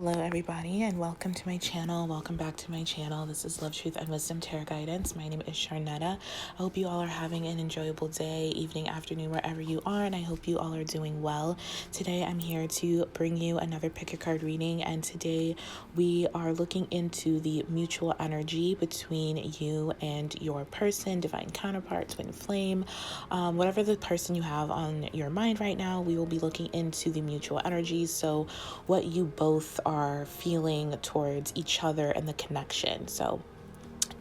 Hello everybody and welcome to my channel. Welcome back to my channel. This is Love, Truth, and Wisdom Tarot Guidance. My name is Sharnetta. I hope you all are having an enjoyable day, evening, afternoon, wherever you are, and I hope you all are doing well. Today I'm here to bring you another pick a card reading, and today we are looking into the mutual energy between you and your person, divine counterpart, twin flame, whatever the person you have on your mind right now. We will be looking into the mutual energies, so what you both are feeling towards each other and the connection. So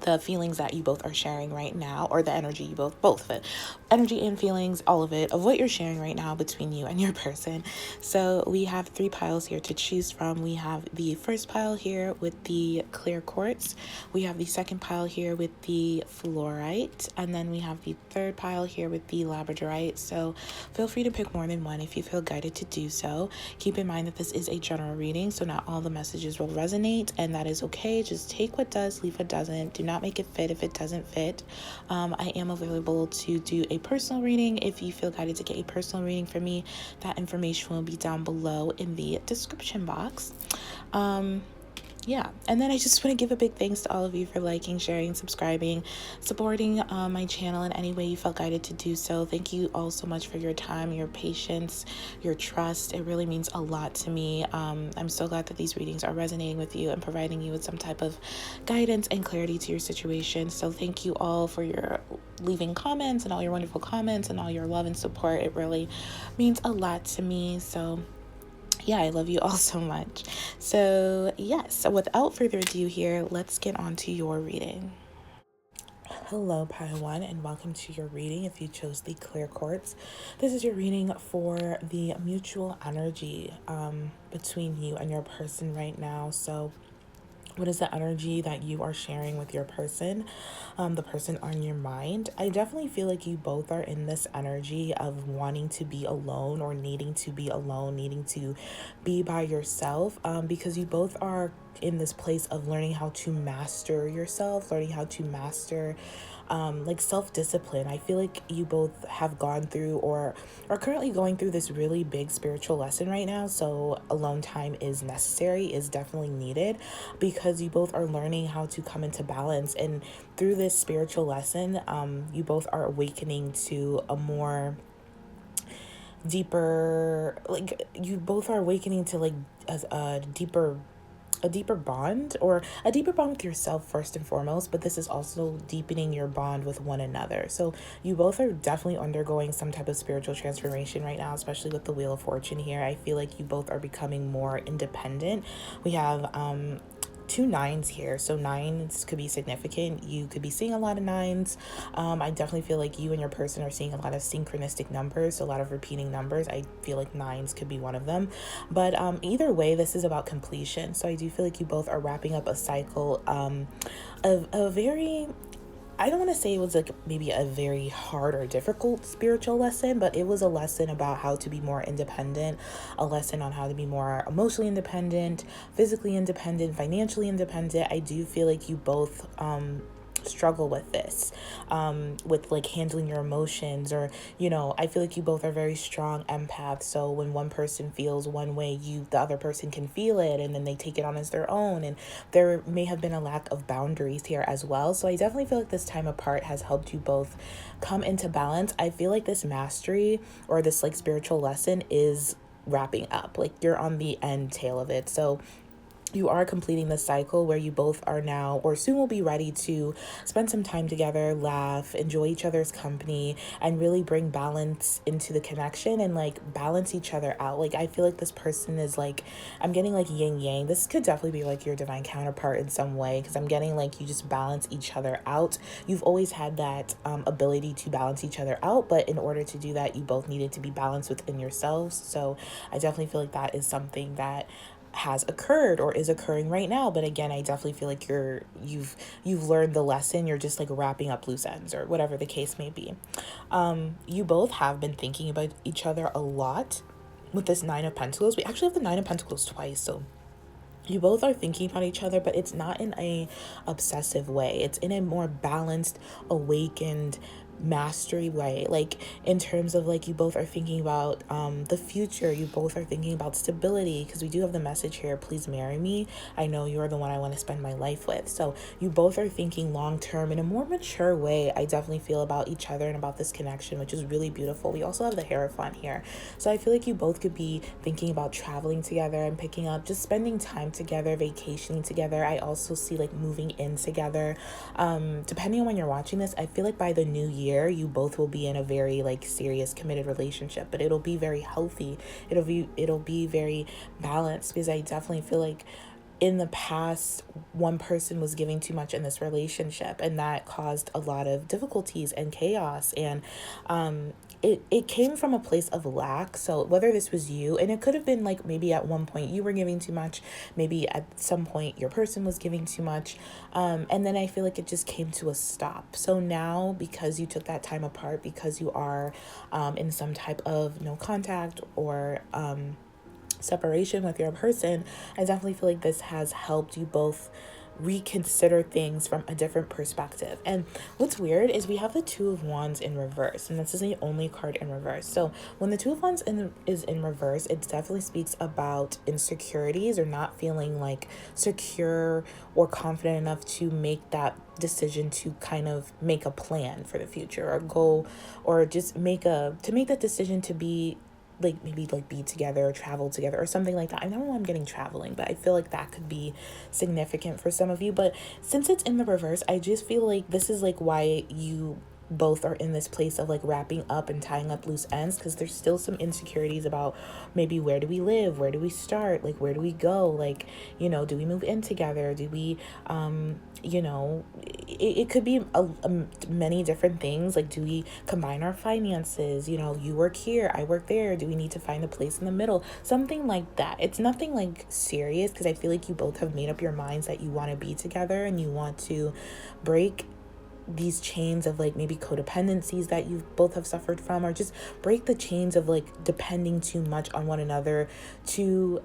the feelings that you both are sharing right now, or the energy you both of it, energy and feelings, all of it, of what you're sharing right now between you and your person. So we have 3 piles here to choose from. We have the first pile here with the clear quartz. We have the second pile here with the fluorite, and then we have the third pile here with the labradorite. So feel free to pick more than one if you feel guided to do so. Keep in mind that this is a general reading, so not all the messages will resonate, and that is okay. Just take what does, leave what doesn't. Do not make it fit if it doesn't fit. I am available to do a personal reading. If you feel guided to get a personal reading from me, that information will be down below in the description box. Yeah, and then I just want to give a big thanks to all of you for liking, sharing, subscribing, supporting my channel in any way you felt guided to do so. Thank you all so much for your time, your patience, your trust. It really means a lot to me. I'm so glad that these readings are resonating with you and providing you with some type of guidance and clarity to your situation. So thank you all for your leaving comments and all your wonderful comments and all your love and support. It really means a lot to me. So yeah, I love you all so much. So yes, so without further ado here, let's get on to your reading. Hello, pile 1, and welcome to your reading. If you chose the clear quartz, this is your reading for the mutual energy between you and your person right now. So what is the energy that you are sharing with your person, the person on your mind? I definitely feel like you both are in this energy of wanting to be alone, or needing to be alone, needing to be by yourself, because you both are in this place of learning how to master yourself, learning how to master like self-discipline. I feel like you both have gone through, or are currently going through, this really big spiritual lesson right now. So alone time is necessary, is definitely needed, because you both are learning how to come into balance. And through this spiritual lesson, you both are awakening to a more deeper, like you both are awakening to like a deeper bond, or a deeper bond with yourself first and foremost, but this is also deepening your bond with one another. So you both are definitely undergoing some type of spiritual transformation right now, especially with the Wheel of Fortune here. I feel like you both are becoming more independent. We have 2 nines here, so nines could be significant. You could be seeing a lot of nines. I definitely feel like you and your person are seeing a lot of synchronistic numbers, a lot of repeating numbers. I feel like nines could be one of them, but either way, this is about completion. So I do feel like you both are wrapping up a cycle of a very, I don't want to say it was like maybe a very hard or difficult spiritual lesson, but it was a lesson about how to be more independent, a lesson on how to be more emotionally independent, physically independent, financially independent. I do feel like you both struggle with this, with like handling your emotions, or I feel like you both are very strong empaths. So when one person feels one way, the other person can feel it, and then they take it on as their own, and there may have been a lack of boundaries here as well. So I definitely feel like this time apart has helped you both come into balance. I feel like this mastery, or this like spiritual lesson, is wrapping up. Like you're on the end tail of it. So you are completing the cycle where you both are now, or soon will be, ready to spend some time together, laugh, enjoy each other's company, and really bring balance into the connection, and like balance each other out. Like I feel like this person is like, I'm getting like yin yang. This could definitely be like your divine counterpart in some way, because I'm getting like you just balance each other out. You've always had that ability to balance each other out, but in order to do that, you both needed to be balanced within yourselves. So I definitely feel like that is something that has occurred or is occurring right now. But again, I definitely feel like you've learned the lesson. You're just like wrapping up loose ends, or whatever the case may be. You both have been thinking about each other a lot with this 9 of Pentacles. We actually have the 9 of Pentacles twice, so you both are thinking about each other, but it's not in a obsessive way. It's in a more balanced, awakened, mastery way, like in terms of like you both are thinking about the future, you both are thinking about stability, because we do have the message here, please marry me, I know you're the one I want to spend my life with. So you both are thinking long term in a more mature way, I definitely feel, about each other and about this connection, which is really beautiful. We also have the Hierophant here, so I feel like you both could be thinking about traveling together and picking up, just spending time together, vacationing together. I also see like moving in together. Depending on when you're watching this, I feel like by the new year you both will be in a very like serious committed relationship, but it'll be very healthy, it'll be very balanced, because I definitely feel like in the past one person was giving too much in this relationship, and that caused a lot of difficulties and chaos, and it came from a place of lack. So whether this was you, and it could have been like maybe at one point you were giving too much, maybe at some point your person was giving too much, and then I feel like it just came to a stop. So now, because you took that time apart, because you are in some type of no contact or separation with your person, I definitely feel like this has helped you both reconsider things from a different perspective. And what's weird is we have the Two of Wands in reverse, and this is the only card in reverse. So when the Two of Wands is in reverse, it definitely speaks about insecurities, or not feeling like secure or confident enough to make that decision to kind of make a plan for the future, or go, or just make that decision to be like maybe like be together or travel together or something like that. I don't know why I'm getting traveling, but I feel like that could be significant for some of you. But since it's in the reverse, I just feel like this is like why you both are in this place of like wrapping up and tying up loose ends, because there's still some insecurities about maybe where do we live, where do we start, like where do we go, like, you know, do we move in together, do we you know, it could be many different things, like do we combine our finances, you know, you work here, I work there, do we need to find a place in the middle, something like that. It's nothing like serious, because I feel like you both have made up your minds that you want to be together, and you want to break these chains of like maybe codependencies that you both have suffered from, or just break the chains of like depending too much on one another, to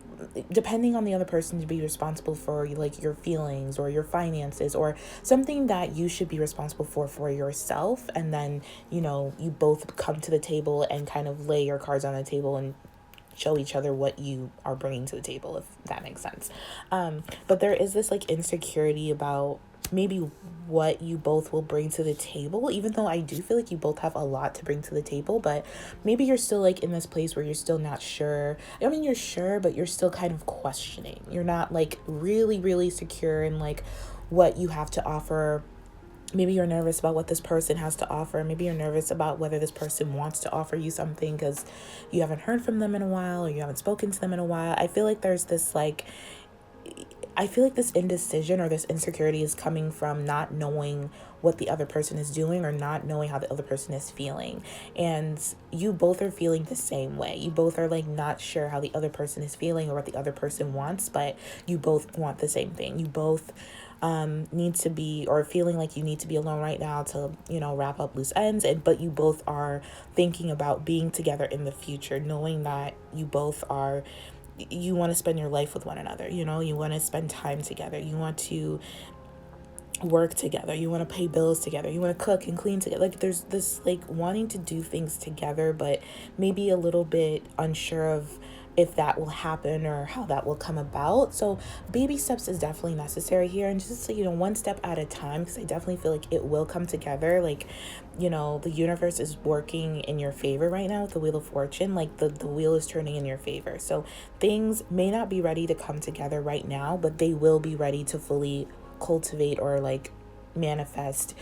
depending on the other person to be responsible for like your feelings or your finances, or something that you should be responsible for yourself. And then, you know, you both come to the table and kind of lay your cards on the table and show each other what you are bringing to the table, if that makes sense. But there is this like insecurity about maybe what you both will bring to the table, even though I do feel like you both have a lot to bring to the table. But maybe you're still like in this place where you're still not sure. I mean, you're sure, but you're still kind of questioning. You're not like really secure in like what you have to offer. Maybe you're nervous about what this person has to offer. Maybe you're nervous about whether this person wants to offer you something because you haven't heard from them in a while, or you haven't spoken to them in a while. I feel like there's this like, I feel like this indecision or this insecurity is coming from not knowing what the other person is doing, or not knowing how the other person is feeling. And you both are feeling the same way. You both are like not sure how the other person is feeling or what the other person wants, but you both want the same thing. You both need to be, or feeling like you need to be alone right now to, you know, wrap up loose ends. But you both are thinking about being together in the future, knowing that you both are, you want to spend your life with one another, you know, you want to spend time together, you want to work together, you want to pay bills together, you want to cook and clean together. Like there's this like wanting to do things together, but maybe a little bit unsure of if that will happen or how that will come about. So baby steps is definitely necessary here, and just, you know, one step at a time, because I definitely feel like it will come together. Like, you know, the universe is working in your favor right now with the Wheel of Fortune. Like the wheel is turning in your favor. So things may not be ready to come together right now, but they will be ready to fully cultivate or like manifest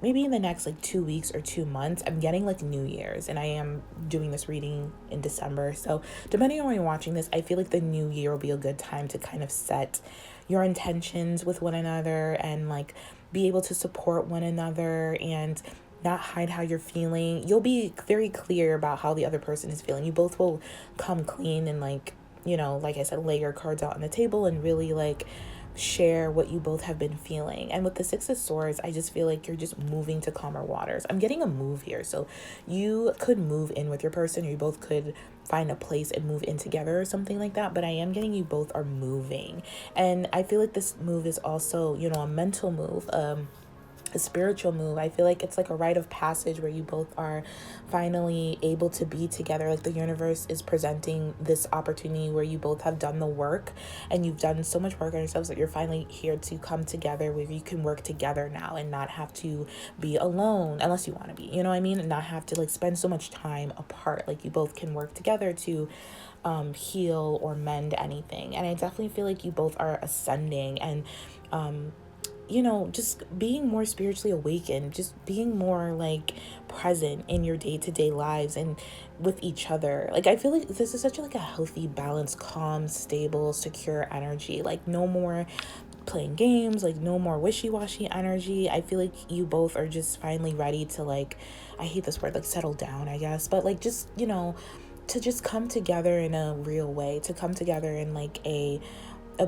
maybe in the next like 2 weeks or 2 months. I'm getting like New Year's, and I am doing this reading in December, so depending on when you're watching this, I feel like the new year will be a good time to kind of set your intentions with one another, and like be able to support one another and not hide how you're feeling. You'll be very clear about how the other person is feeling. You both will come clean and like, you know, like I said, lay your cards out on the table and really like share what you both have been feeling. And with the Six of Swords, I just feel like you're just moving to calmer waters. I'm getting a move here, so you could move in with your person, or you both could find a place and move in together or something like that, but I am getting you both are moving. And I feel like this move is also, you know, a mental move. a spiritual move. I feel like it's like a rite of passage where you both are finally able to be together. Like the universe is presenting this opportunity where you both have done the work and you've done so much work on yourselves that you're finally here to come together where you can work together now and not have to be alone unless you want to be, you know what I mean? And not have to like spend so much time apart. Like you both can work together to heal or mend anything. And I definitely feel like you both are ascending and you know, just being more spiritually awakened, just being more like present in your day-to-day lives and with each other. Like I feel like this is such like a healthy, balanced, calm, stable, secure energy. Like no more playing games, like no more wishy-washy energy. I feel like you both are just finally ready to like, I hate this word, like settle down, I guess, but like just, you know, to just come together in a real way, to come together in like a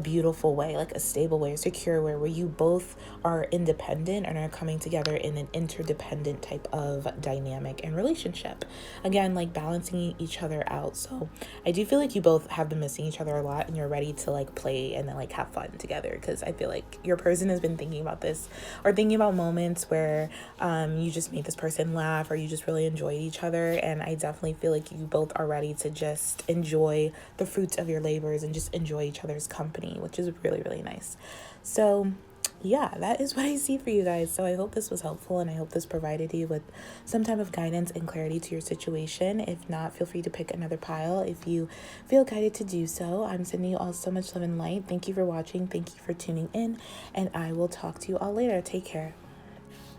beautiful way, like a stable way, a secure way, where you both are independent and are coming together in an interdependent type of dynamic and relationship. Again, like balancing each other out. So I do feel like you both have been missing each other a lot and you're ready to like play and then like have fun together, because I feel like your person has been thinking about this or thinking about moments where you just made this person laugh or you just really enjoyed each other. And I definitely feel like you both are ready to just enjoy the fruits of your labors and just enjoy each other's company, which is really, really nice. So yeah, that is what I see for you guys. So I hope this was helpful and I hope this provided you with some type of guidance and clarity to your situation. If not, feel free to pick another pile if you feel guided to do so. I'm sending you all so much love and light. Thank you for watching. Thank you for tuning in, and I will talk to you all later. Take care.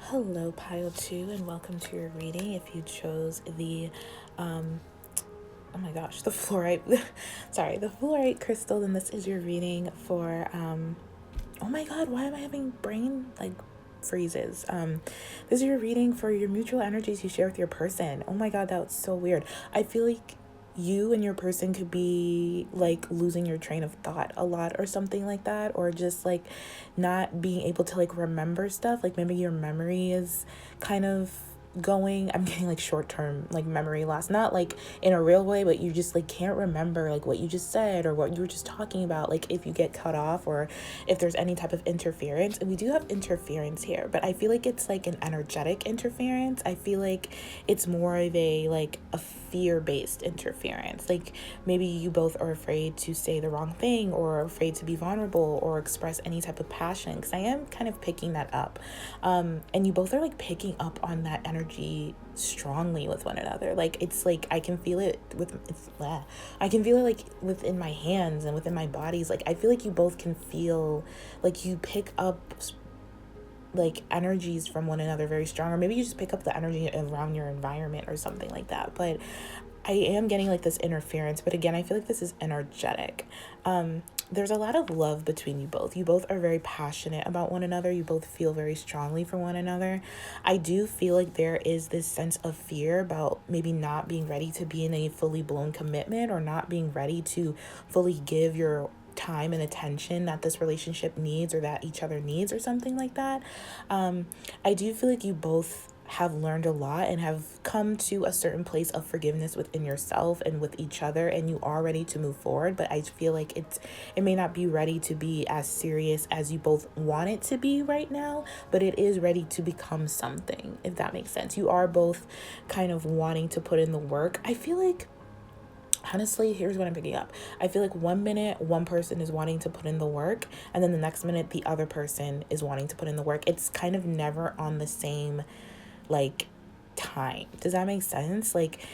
Hello, pile 2, and welcome to your reading. If you chose the oh my gosh, the fluorite, sorry, the fluorite crystal, then this is your reading for, oh my God, why am I having brain, like, freezes? This is your reading for your mutual energies you share with your person. Oh my God, that was so weird. I feel like you and your person could be, like, losing your train of thought a lot or something like that, or just, like, not being able to, like, remember stuff. Like, maybe your memory is kind of going, I'm getting like short-term like memory loss, not like in a real way, but you just like can't remember like what you just said or what you were just talking about, like if you get cut off or if there's any type of interference. And we do have interference here, but I feel like it's like an energetic interference. I feel like it's more of a like a fear-based interference. Like maybe you both are afraid to say the wrong thing or afraid to be vulnerable or express any type of passion, because I am kind of picking that up. And you both are like picking up on that energy strongly with one another. Like it's like I can feel it I can feel it like within my hands and within my bodies. Like I feel like you both can feel like you pick up like energies from one another very strong, or maybe you just pick up the energy around your environment or something like that. But I am getting like this interference, but again, I feel like this is energetic. There's a lot of love between you both. You both are very passionate about one another. You both feel very strongly for one another. I do feel like there is this sense of fear about maybe not being ready to be in a fully blown commitment, or not being ready to fully give your time and attention that this relationship needs or that each other needs or something like that. I do feel like you both have learned a lot and have come to a certain place of forgiveness within yourself and with each other, and you are ready to move forward. But I feel like it may not be ready to be as serious as you both want it to be right now, but it is ready to become something, if that makes sense. You are both kind of wanting to put in the work. I feel like, honestly, here's what I'm picking up. I feel like 1 minute, one person is wanting to put in the work, and then the next minute, the other person is wanting to put in the work. It's kind of never on the same, like, time. Does that make sense? Like,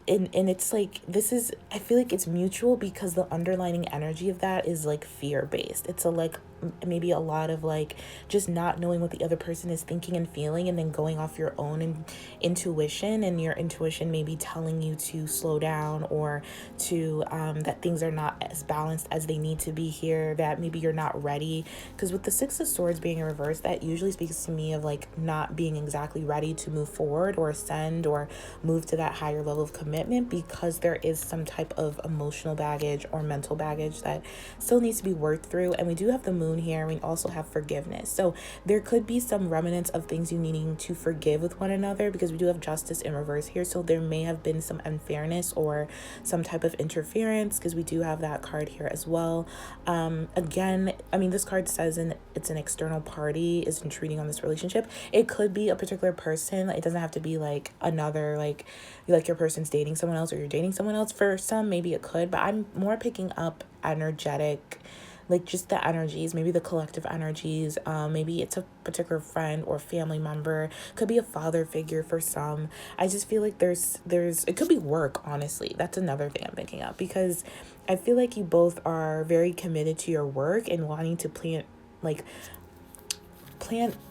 and it's like, this is, I feel like it's mutual, because the underlining energy of that is like fear-based. It's a like maybe a lot of like just not knowing what the other person is thinking and feeling, and then going off your own intuition, and your intuition maybe telling you to slow down, or to that things are not as balanced as they need to be here, that maybe you're not ready. Because with the Six of Swords being in reverse, that usually speaks to me of like not being exactly ready to move forward or ascend or move to that higher level of commitment, commitment because there is some type of emotional baggage or mental baggage that still needs to be worked through. And we do have the moon here. We also have forgiveness. So there could be some remnants of things you needing to forgive with one another, because we do have justice in reverse here. So there may have been some unfairness or some type of interference, because we do have that card here as well. Again, I mean, this card says it's an external party is intruding on this relationship. It could be a particular person. It doesn't have to be like another, like your person's dating someone else or you're dating someone else. For some, maybe it could, but I'm more picking up energetic, like just the energies, maybe the collective energies. Maybe it's a particular friend or family member, could be a father figure for some. I just feel like there's it could be work, honestly. That's another thing I'm picking up, because I feel like you both are very committed to your work and wanting to plant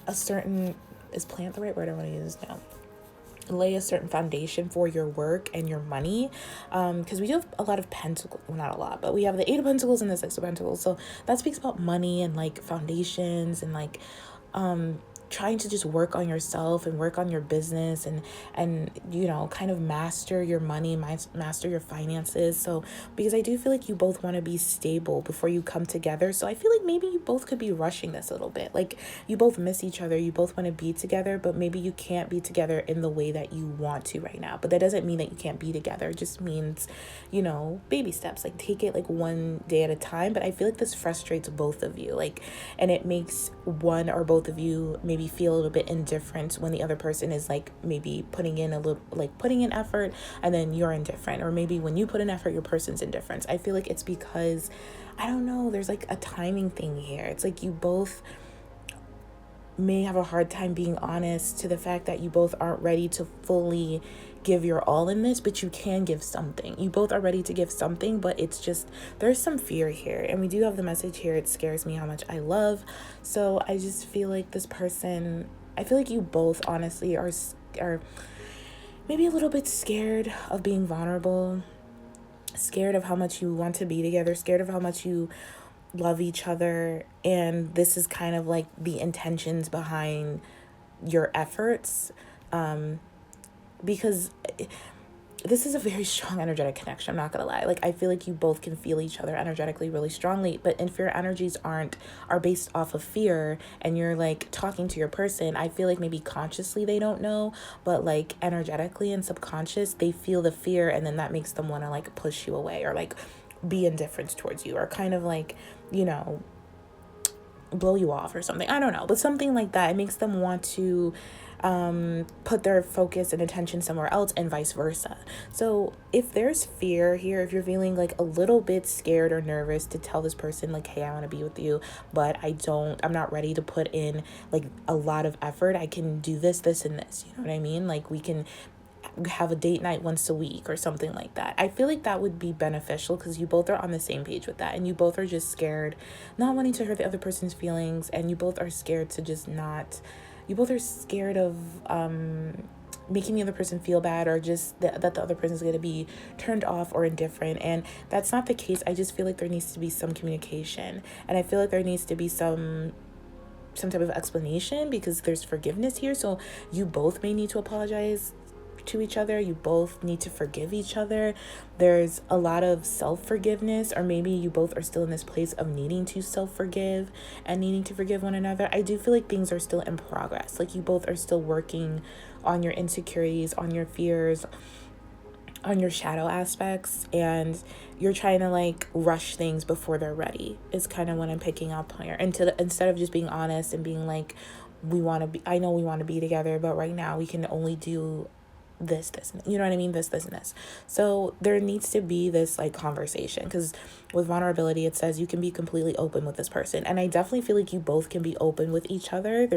a certain, is plant the right word I want to use now? Lay a certain foundation for your work and your money, because we do have a lot of pentacles, well, not a lot, but we have the 8 of Pentacles and the 6 of Pentacles, so that speaks about money and like foundations and like trying to just work on yourself and work on your business and you know, kind of master your money, master your finances. So because I do feel like you both want to be stable before you come together, so I feel like maybe you both could be rushing this a little bit. Like you both miss each other, you both want to be together, but maybe you can't be together in the way that you want to right now. But that doesn't mean that you can't be together. It just means, you know, baby steps. Like take it like one day at a time. But I feel like this frustrates both of you, like, and it makes one or both of you maybe feel a little bit indifferent when the other person is like maybe putting in effort and then you're indifferent, or maybe when you put in effort your person's indifferent. I feel like it's because, I don't know, there's like a timing thing here. It's like you both may have a hard time being honest to the fact that you both aren't ready to fully give your all in this, but you can give something. You both are ready to give something, but it's just, there's some fear here. And we do have the message here, it scares me how much I love. So I just feel like this person, I feel like you both honestly are maybe a little bit scared of being vulnerable, scared of how much you want to be together, scared of how much you love each other. And this is kind of like the intentions behind your efforts, because this is a very strong energetic connection. I'm not gonna lie. Like I feel like you both can feel each other energetically really strongly, but if your energies are based off of fear and you're like talking to your person, I feel like maybe consciously they don't know, but like energetically and subconscious they feel the fear, and then that makes them want to like push you away or like be indifferent towards you, or kind of like, you know, blow you off or something. I don't know, but something like that. It makes them want to put their focus and attention somewhere else, and vice versa. So if there's fear here, if you're feeling like a little bit scared or nervous to tell this person like, hey, I want to be with you, but I'm not ready to put in like a lot of effort, I can do this and this, you know what I mean? Like we can have a date night once a week or something like that. I feel like that would be beneficial because you both are on the same page with that, and you both are just scared, not wanting to hurt the other person's feelings, and you both are scared to just not, you both are scared of making the other person feel bad, or just that the other person is going to be turned off or indifferent. And that's not the case. I just feel like there needs to be some communication, and I feel like there needs to be some type of explanation, because there's forgiveness here. So you both may need to apologize to each other. You both need to forgive each other. There's a lot of self-forgiveness, or maybe you both are still in this place of needing to self-forgive and needing to forgive one another. I do feel like things are still in progress. Like you both are still working on your insecurities, on your fears, on your shadow aspects, and you're trying to like rush things before they're ready is kind of what I'm picking up here. Instead of just being honest and being like, I know we want to be together, but right now we can only do this, you know what I mean? This and this. So there needs to be this like conversation, because with vulnerability, it says you can be completely open with this person. And I definitely feel like you both can be open with each other.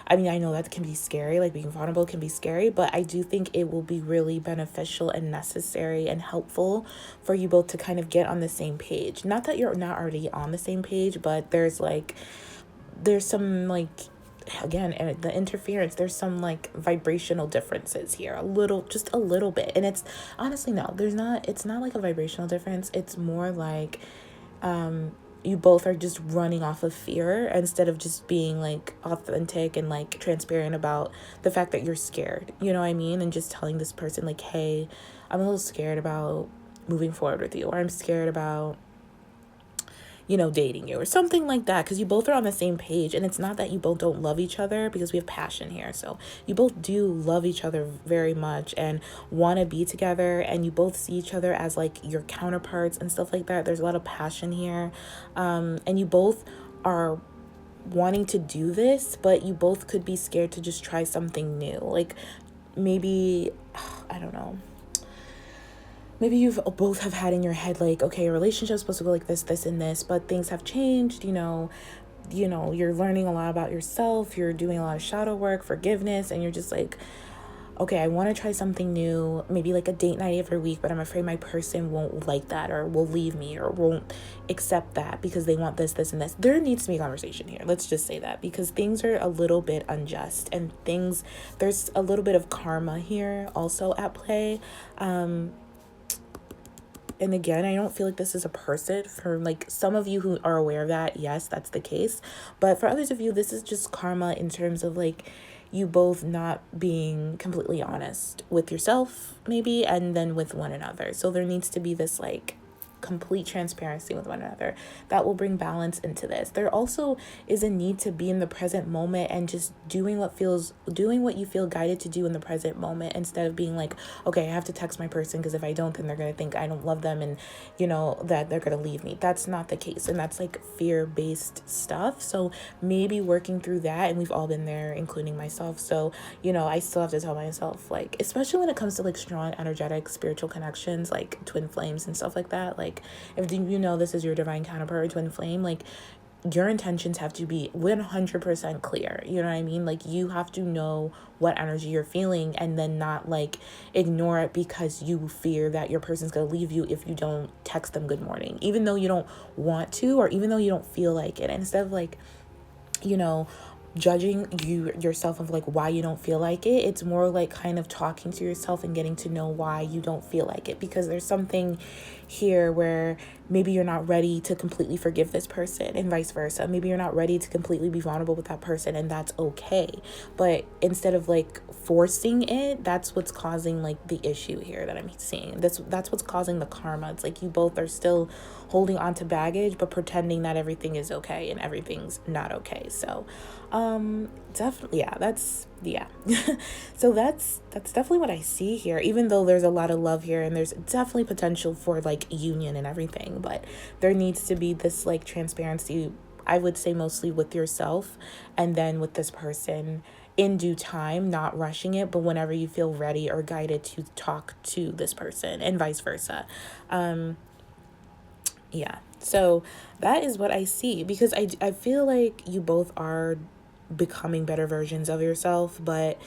I know that can be scary, like being vulnerable can be scary, but I do think it will be really beneficial and necessary and helpful for you both to kind of get on the same page. Not that you're not already on the same page, but there's some like, again, the interference, there's some like vibrational differences here, just a little bit. And it's honestly, no, it's not like a vibrational difference. It's more like you both are just running off of fear instead of just being like authentic and like transparent about the fact that you're scared, you know what I mean? And just telling this person like, hey, I'm a little scared about moving forward with you, or I'm scared about, you know, dating you or something like that, because you both are on the same page. And it's not that you both don't love each other, because we have passion here. So you both do love each other very much and want to be together, and you both see each other as like your counterparts and stuff like that. There's a lot of passion here, and you both are wanting to do this, but you both could be scared to just try something new. Like maybe, I don't know, maybe you've both have had in your head like, okay, a relationship is supposed to go like this and this, but things have changed. You're learning a lot about yourself, you're doing a lot of shadow work, forgiveness, and you're just like, okay, I want to try something new, maybe like a date night every week, but I'm afraid my person won't like that, or will leave me, or won't accept that because they want this, and this. There needs to be a conversation here. Let's just say that, because things are a little bit unjust, and there's a little bit of karma here also at play. And again, I don't feel like this is a person. For like some of you who are aware of that, yes, that's the case. But for others of you, this is just karma in terms of like you both not being completely honest with yourself, maybe, and then with one another. So there needs to be this like complete transparency with one another that will bring balance into this. There also is a need to be in the present moment and just doing what you feel guided to do in the present moment, instead of being like, okay, I have to text my person because if I don't, then they're going to think I don't love them, and that they're going to leave me. That's not the case, and that's like fear-based stuff. So maybe working through that, and we've all been there, including myself. So I still have to tell myself, like, especially when it comes to like strong energetic spiritual connections, like twin flames and stuff like that, like if this is your divine counterpart or twin flame, like your intentions have to be 100% clear. You know what I mean? Like you have to know what energy you're feeling, and then not like ignore it because you fear that your person's gonna leave you if you don't text them good morning, even though you don't want to, or even though you don't feel like it. And instead of like judging yourself of like why you don't feel like it, it's more like kind of talking to yourself and getting to know why you don't feel like it, because there's something here where maybe you're not ready to completely forgive this person, and vice versa. Maybe you're not ready to completely be vulnerable with that person, and that's okay. But instead of like forcing it, that's what's causing like the issue here that I'm seeing. That's what's causing the karma. It's like you both are still holding on to baggage, but pretending that everything is okay and everything's not okay. So definitely, so that's definitely what I see here, even though there's a lot of love here, and there's definitely potential for like union and everything. But there needs to be this like transparency, I would say mostly with yourself, and then with this person in due time, not rushing it, but whenever you feel ready or guided to talk to this person, and vice versa. So that is what I see, because I feel like you both are becoming better versions of yourself, but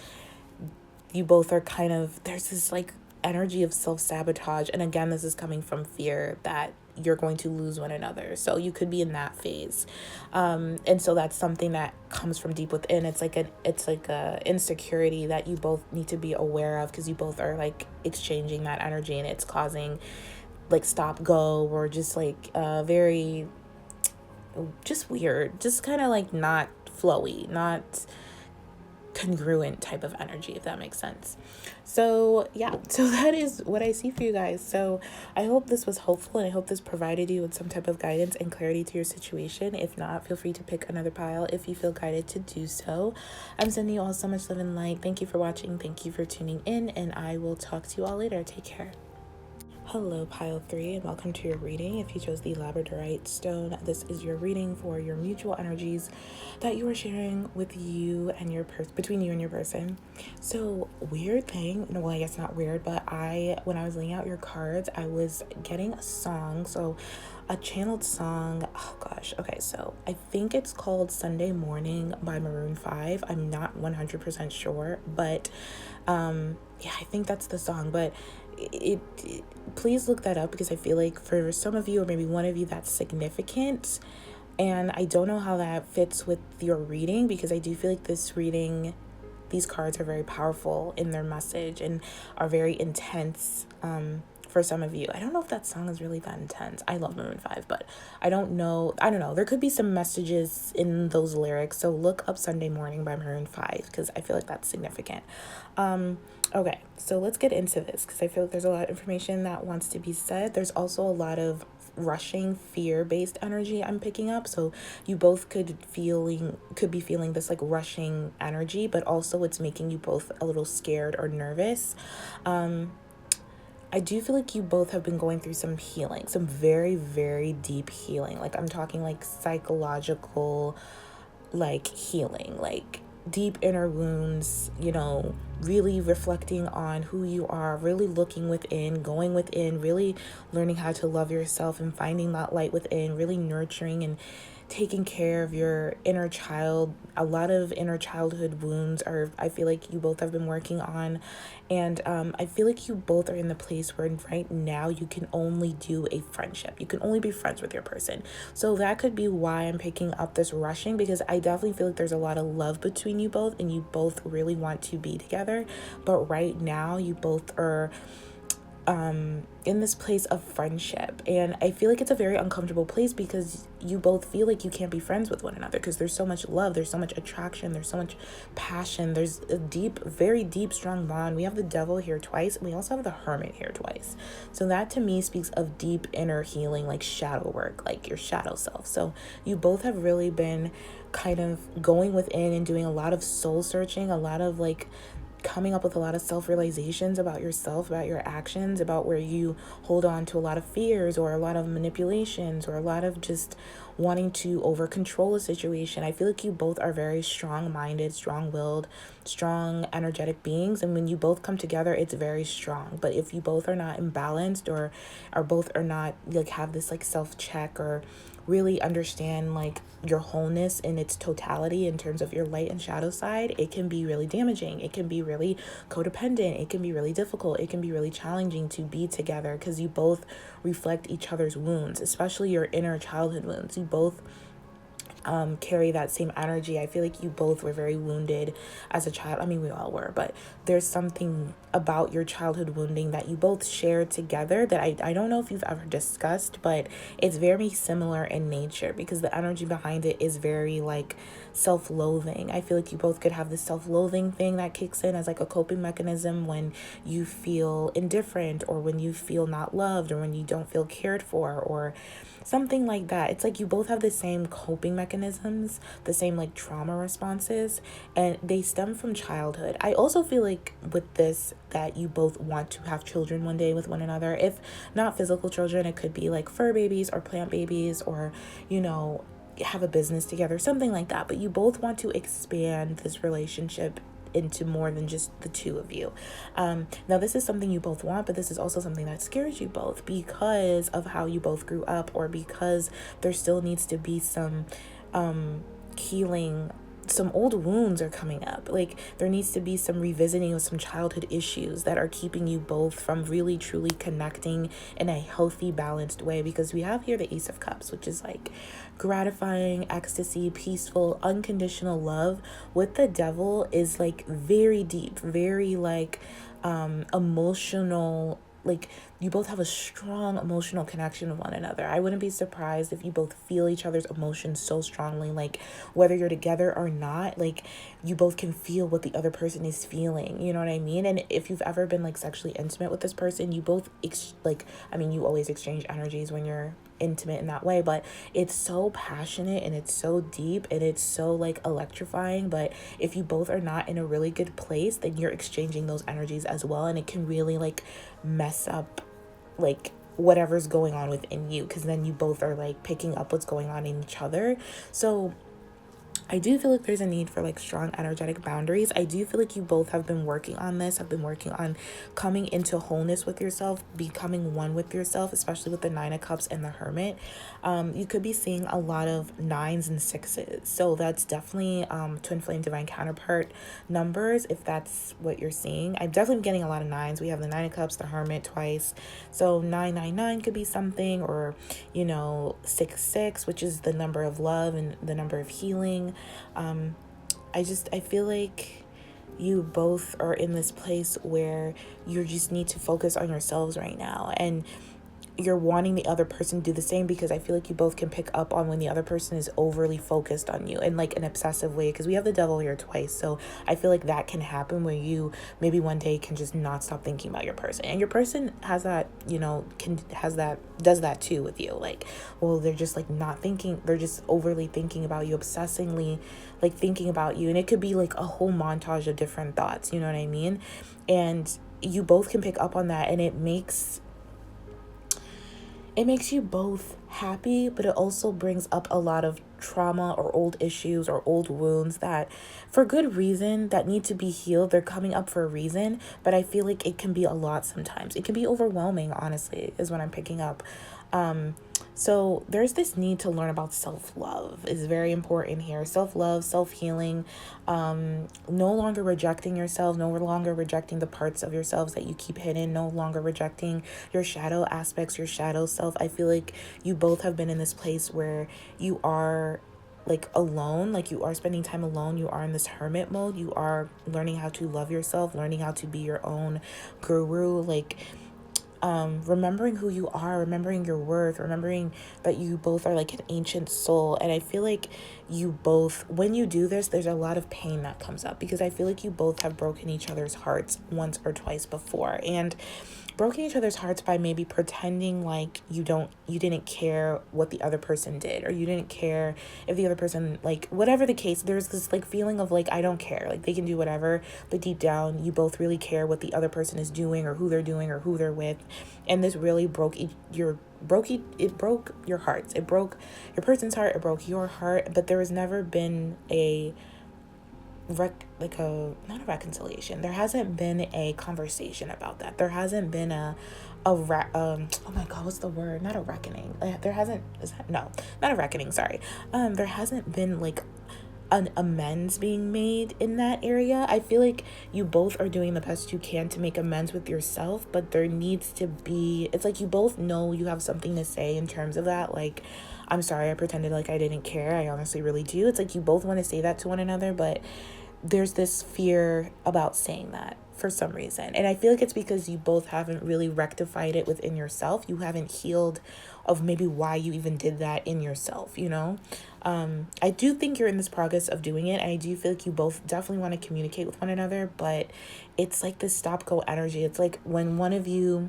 you both are kind of, there's this like energy of self-sabotage. And again, this is coming from fear that you're going to lose one another. So you could be in that phase. And so that's something that comes from deep within. It's like a insecurity that you both need to be aware of, because you both are like exchanging that energy, and it's causing like stop go, or just like very just weird, just kind of like not flowy, not congruent type of energy, if that makes sense. So that is what I see for you guys. So I hope this was helpful, and I hope this provided you with some type of guidance and clarity to your situation. If not, feel free to pick another pile if you feel guided to do so. I'm sending you all so much love and light. Thank you for watching, thank you for tuning in, and I will talk to you all later. Take care. Hello, pile 3, and welcome to your reading. If you chose the Labradorite stone, this is your reading for your mutual energies that you are sharing with you and your between you and your person. So, weird thing, no, well, I guess not weird, but when I was laying out your cards, I was getting a song, so a channeled song. Oh gosh, okay, so I think it's called Sunday Morning by Maroon 5. I'm not 100% sure, but I think that's the song. But please look that up, because I feel like for some of you, or maybe one of you, that's significant. And I don't know how that fits with your reading, because I do feel like these cards are very powerful in their message and are very intense for some of you. I don't know if that song is really that intense. I love Maroon 5, but I don't know. There could be some messages in those lyrics. So look up Sunday Morning by Maroon 5 because I feel like that's significant. Okay, so let's get into this because I feel like there's a lot of information that wants to be said. There's also a lot of rushing, fear-based energy I'm picking up. So you both could be feeling this like rushing energy, but also it's making you both a little scared or nervous. I do feel like you both have been going through some healing, some very, very deep healing. Like I'm talking like psychological, like healing, like deep inner wounds, really reflecting on who you are, really looking within, going within, really learning how to love yourself and finding that light within, really nurturing and taking care of your inner child. A lot of inner childhood wounds I feel like you both have been working on. And I feel like you both are in the place where right now you can only do a friendship. You can only be friends with your person. So that could be why I'm picking up this rushing, because I definitely feel like there's a lot of love between you both and you both really want to be together. But right now you both are in this place of friendship, and I feel like it's a very uncomfortable place because you both feel like you can't be friends with one another because there's so much love, there's so much attraction, there's so much passion, there's a deep, very deep, strong bond. We have the Devil here twice, and we also have the Hermit here twice. So that to me speaks of deep inner healing, like shadow work, like your shadow self. So you both have really been kind of going within and doing a lot of soul searching, a lot of like coming up with a lot of self-realizations about yourself, about your actions, about where you hold on to a lot of fears or a lot of manipulations or a lot of just wanting to over control a situation. I feel like you both are very strong-minded, strong-willed, strong energetic beings, and when you both come together it's very strong. But if you both are not imbalanced or both are not like have this like self-check or really understand like your wholeness in its totality in terms of your light and shadow side, it can be really damaging. It can be really codependent. It can be really difficult. It can be really challenging to be together because you both reflect each other's wounds, especially your inner childhood wounds. You both carry that same energy. I feel like you both were very wounded as a child. I mean, we all were, but there's something about your childhood wounding that you both share together that I don't know if you've ever discussed, but it's very similar in nature because the energy behind it is very like self-loathing. I feel like you both could have this self-loathing thing that kicks in as like a coping mechanism when you feel indifferent or when you feel not loved or when you don't feel cared for or something like that. It's like you both have the same coping mechanisms, the same like trauma responses, and they stem from childhood. I also feel like with this that you both want to have children one day with one another. If not physical children, it could be like fur babies or plant babies or, have a business together, something like that. But you both want to expand this relationship into more than just the two of you. Now this is something you both want, but this is also something that scares you both because of how you both grew up or because there still needs to be some healing. Some old wounds are coming up. Like there needs to be some revisiting of some childhood issues that are keeping you both from really truly connecting in a healthy, balanced way, because we have here the Ace of Cups, which is like gratifying, ecstasy, peaceful, unconditional love. With the Devil is like very deep, very like emotional. Like you both have a strong emotional connection with one another. I wouldn't be surprised if you both feel each other's emotions so strongly, like whether you're together or not, like you both can feel what the other person is feeling, you know what I mean? And if you've ever been like sexually intimate with this person, you both you always exchange energies when you're intimate in that way, but it's so passionate and it's so deep and it's so like electrifying. But if you both are not in a really good place, then you're exchanging those energies as well, and it can really like mess up like whatever's going on within you, because then you both are like picking up what's going on in each other. So I do feel like there's a need for like strong energetic boundaries. I do feel like you both have been working on this, have been working on coming into wholeness with yourself, becoming one with yourself, especially with the Nine of Cups and the Hermit. You could be seeing a lot of 9s and 6s. So that's definitely twin flame divine counterpart numbers, if that's what you're seeing. I'm definitely getting a lot of 9s. We have the Nine of Cups, the Hermit twice. So 999 could be something, or 66, which is the number of love and the number of healing. I feel like you both are in this place where you just need to focus on yourselves right now, and you're wanting the other person to do the same, because I feel like you both can pick up on when the other person is overly focused on you in like an obsessive way, because we have the devil here twice. So I feel like that can happen where you maybe one day can just not stop thinking about your person, and your person has that, does that too with you. Like, well, they're just like not thinking, they're just overly thinking about you, obsessingly like thinking about you, and it could be like a whole montage of different thoughts, you know what I mean? And you both can pick up on that, and it makes you both happy, but it also brings up a lot of trauma or old issues or old wounds that, for good reason, that need to be healed. They're coming up for a reason, but I feel like it can be a lot sometimes. It can be overwhelming, honestly, is what I'm picking up. So there's this need to learn about self-love is very important here. Self-love, self-healing, no longer rejecting yourself, no longer rejecting the parts of yourselves that you keep hidden, no longer rejecting your shadow aspects, your shadow self. I feel like you both have been in this place where you are like alone, like you are spending time alone, you are in this hermit mode, you are learning how to love yourself, learning how to be your own guru, like remembering who you are, remembering your worth, remembering that you both are like an ancient soul. And I feel like you both, when you do this, there's a lot of pain that comes up, because I feel like you both have broken each other's hearts once or twice before, and broken each other's hearts by maybe pretending like you didn't care what the other person did, or you didn't care if the other person, like whatever the case, there's this like feeling of like, I don't care, like they can do whatever, but deep down you both really care what the other person is doing, or who they're doing, or who they're with. And this really broke your hearts. It broke your person's heart, it broke your heart, but there has never been not a reconciliation. There hasn't been a conversation about that. There hasn't been oh my god, what's the word? Not a reckoning. Not a reckoning, sorry. There hasn't been like an amends being made in that area. I feel like you both are doing the best you can to make amends with yourself, but there needs to be, it's like you both know you have something to say in terms of that, like, I'm sorry I pretended like I didn't care, I honestly really do. It's like you both want to say that to one another, but there's this fear about saying that for some reason. And I feel like it's because you both haven't really rectified it within yourself. You haven't healed of maybe why you even did that in yourself, you know? I do think you're in this progress of doing it. And I do feel like you both definitely want to communicate with one another, but it's like this stop-go energy. It's like when one of you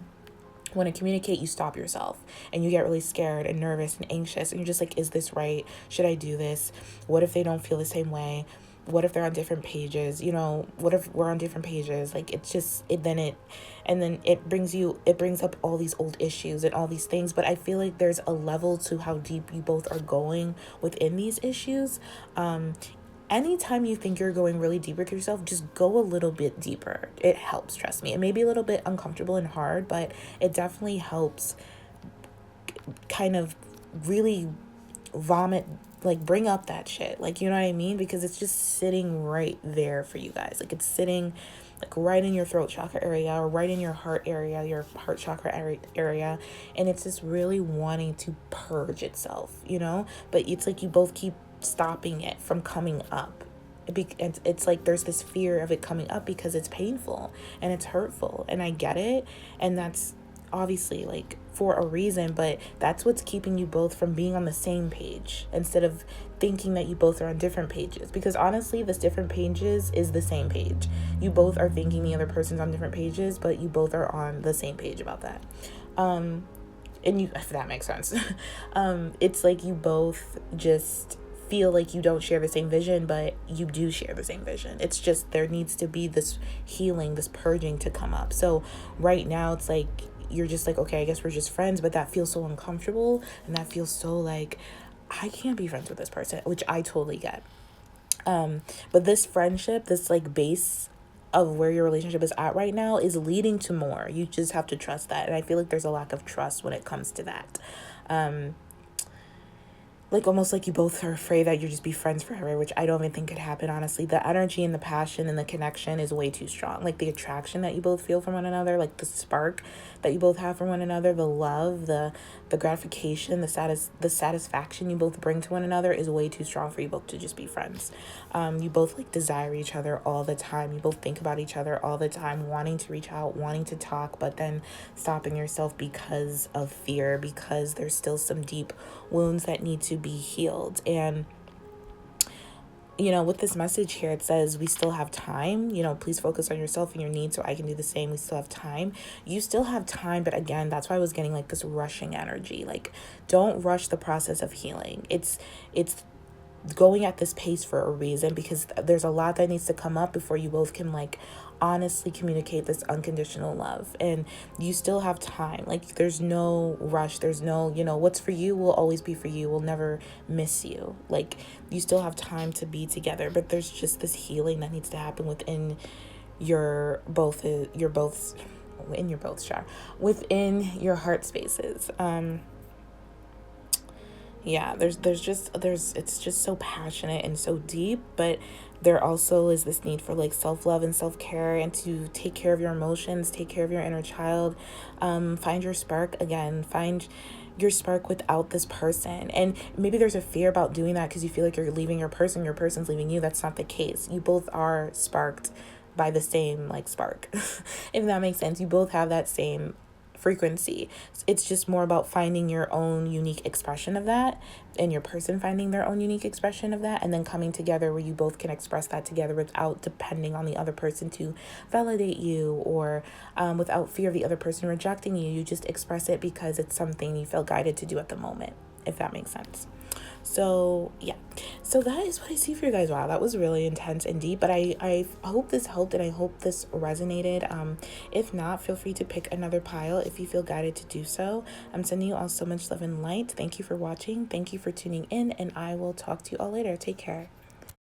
want to communicate, you stop yourself and you get really scared and nervous and anxious. And you're just like, is this right? Should I do this? What if they don't feel the same way? What if they're on different pages? You know, what if we're on different pages? Like, it's just, it brings up all these old issues and all these things. But I feel like there's a level to how deep you both are going within these issues. Anytime you think you're going really deep with yourself, just go a little bit deeper. It helps, trust me. It may be a little bit uncomfortable and hard, but it definitely helps kind of really bring up that shit, like, you know what I mean? Because it's just sitting right there for you guys. Like, it's sitting like right in your throat chakra area, or right in your heart area, your heart chakra area, and it's just really wanting to purge itself, you know? But it's like you both keep stopping it from coming up. It's like there's this fear of it coming up because it's painful and it's hurtful, and I get it, and that's obviously like for a reason, but that's what's keeping you both from being on the same page, instead of thinking that you both are on different pages. Because honestly, this different pages is the same page. You both are thinking the other person's on different pages, but you both are on the same page about that. And you, if that makes sense. It's like you both just feel like you don't share the same vision, but you do share the same vision. It's just there needs to be this healing, this purging to come up. So right now it's like you're just like, okay, I guess we're just friends, but that feels so uncomfortable, and that feels so like, I can't be friends with this person, which I totally get. But this friendship, this like base of where your relationship is at right now, is leading to more. You just have to trust that. And I feel like there's a lack of trust when it comes to that. like almost like you both are afraid that you'll just be friends forever, which I don't even think could happen, honestly. The energy and the passion and the connection is way too strong. Like the attraction that you both feel from one another, like the spark that you both have for one another, the love, the gratification, the satisfaction you both bring to one another is way too strong for you both to just be friends. You both like desire each other all the time. You both think about each other all the time, wanting to reach out, wanting to talk, but then stopping yourself because of fear, because there's still some deep wounds that need to be healed. And with this message here, it says we still have time. Please focus on yourself and your needs so I can do the same. We still have time. You still have time, but again, that's why I was getting like this rushing energy. Like, don't rush the process of healing. It's going at this pace for a reason, because there's a lot that needs to come up before you both can like honestly communicate this unconditional love. And you still have time. Like, there's no rush. There's no, what's for you will always be for you. Will never miss you. Like, you still have time to be together, but there's just this healing that needs to happen within within your heart spaces. Yeah, it's just so passionate and so deep, but there also is this need for like self-love and self-care, and to take care of your emotions, take care of your inner child. Find your spark again. Find your spark without this person. And maybe there's a fear about doing that because you feel like you're leaving your person's leaving you. That's not the case. You both are sparked by the same like spark. If that makes sense. You both have that same frequency. It's just more about finding your own unique expression of that, and your person finding their own unique expression of that, and then coming together where you both can express that together without depending on the other person to validate you, or without fear of the other person rejecting you. You just express it because it's something you feel guided to do at the moment, if that makes sense. So yeah, so that is what I see for you guys. Wow, that was really intense and deep, but I hope this helped, and I hope this resonated. If not, feel free to pick another pile if you feel guided to do so. I'm sending you all so much love and light. Thank you for watching. Thank you for tuning in, and I will talk to you all later. Take care.